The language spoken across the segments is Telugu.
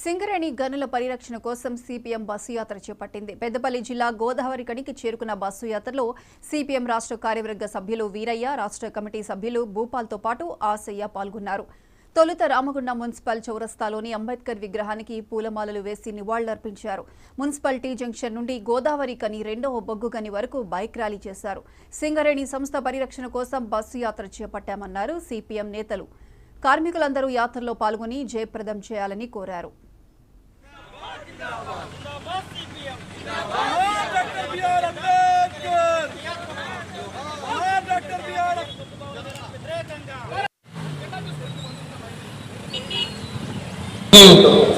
సింగరేణి గనుల పరిరక్షణ కోసం సిపిఎం బస్సు యాత్ర చేపట్టింది. పెద్దపల్లి జిల్లా గోదావరి కనికి చేరుకున్న బస్సు యాత్రలో సిపిఎం రాష్ట్ర కార్యవర్గ సభ్యులు వీరయ్య, రాష్ట్ర కమిటీ సభ్యులు భూపాల్తో పాటు ఆసయ్య పాల్గొన్నారు. తొలుత రామగుండం మున్సిపల్ చౌరస్తాలోని అంబేద్కర్ విగ్రహానికి పూలమాలలు వేసి నివాళులర్పించారు. మున్సిపాలిటీ జంక్షన్ నుండి గోదావరి కని రెండవ బొగ్గు గని వరకు బైక్ ర్యాలీ చేశారు. సింగరేణి సంస్థ పరిరక్షణ కోసం బస్సు యాత్ర చేపట్టామన్నారు సిపిఎం నేతలు. కార్మికులందరూ యాత్రలో పాల్గొని జయప్రదం చేయాలని కోరారు.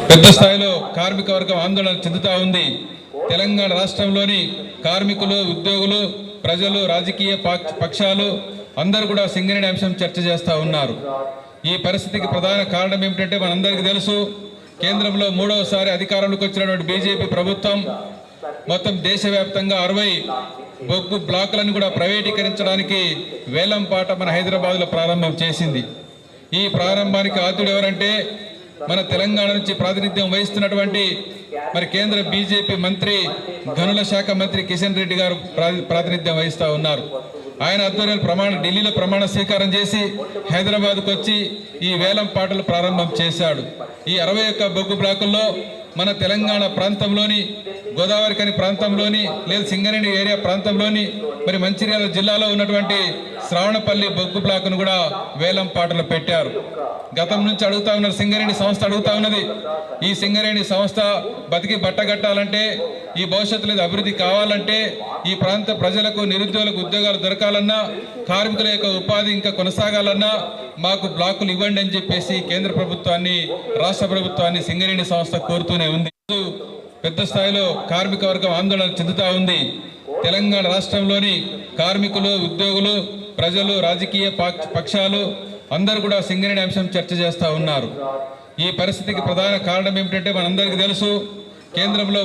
పెద్ద స్థాయిలో కార్మిక వర్గం ఆందోళన చెందుతా ఉంది. తెలంగాణ రాష్ట్రంలోని కార్మికులు, ఉద్యోగులు, ప్రజలు, రాజకీయ పక్షాలు అందరూ కూడా సింగరేణి అంశం చర్చ చేస్తూ ఉన్నారు. ఈ పరిస్థితికి ప్రధాన కారణం ఏమిటంటే మనందరికీ తెలుసు, కేంద్రంలో మూడవసారి అధికారంలోకి వచ్చినటువంటి బీజేపీ ప్రభుత్వం మొత్తం దేశవ్యాప్తంగా 60 బొగ్గు బ్లాకులను కూడా ప్రైవేటీకరించడానికి వేలం పాట మన హైదరాబాద్లో ప్రారంభం చేసింది. ఈ ప్రారంభానికి ఆద్యుడు ఎవరంటే మన తెలంగాణ నుంచి ప్రాతినిధ్యం వహిస్తున్నటువంటి మరి కేంద్ర బీజేపీ మంత్రి, గనుల శాఖ మంత్రి కిషన్ రెడ్డి గారు ప్రాతినిధ్యం వహిస్తూ ఉన్నారు. ఆయన ఆధ్వర్యంలో ఢిల్లీలో ప్రమాణ స్వీకారం చేసి హైదరాబాద్కు వచ్చి ఈ వేలం పాటలు ప్రారంభం చేశాడు. ఈ 61 బొగ్గు బ్లాకుల్లో మన తెలంగాణ ప్రాంతంలోని గోదావరి కని ప్రాంతంలోని లేదా సింగరేణి ఏరియా ప్రాంతంలోని మరి మంచిర్యాల జిల్లాలో ఉన్నటువంటి శ్రావణపల్లి బొగ్గు బ్లాక్ను కూడా వేలం పాటలు పెట్టారు. గతం నుంచి అడుగుతా ఉన్నారు, సింగరేణి సంస్థ అడుగుతా ఉన్నది, ఈ సింగరేణి సంస్థ బతికి బట్టగట్టాలంటే, ఈ భవిష్యత్తులో అభివృద్ధి కావాలంటే, ఈ ప్రాంత ప్రజలకు, నిరుద్యోగులకు ఉద్యోగాలు దొరకాలన్నా, కార్మికుల యొక్క ఉపాధి ఇంకా కొనసాగాలన్నా మాకు బ్లాకులు ఇవ్వండి అని చెప్పేసి కేంద్ర ప్రభుత్వాన్ని, రాష్ట్ర ప్రభుత్వాన్ని సింగరేణి సంస్థ కోరుతూనే ఉంది. పెద్ద స్థాయిలో కార్మిక వర్గం ఆందోళన చెందుతా ఉంది. తెలంగాణ రాష్ట్రంలోని కార్మికులు, ఉద్యోగులు, ప్రజలు, రాజకీయ పక్షాలు అందరూ కూడా సింగరేణి అంశం చర్చ చేస్తూ ఉన్నారు. ఈ పరిస్థితికి ప్రధాన కారణం ఏమిటంటే మనందరికీ తెలుసు, కేంద్రంలో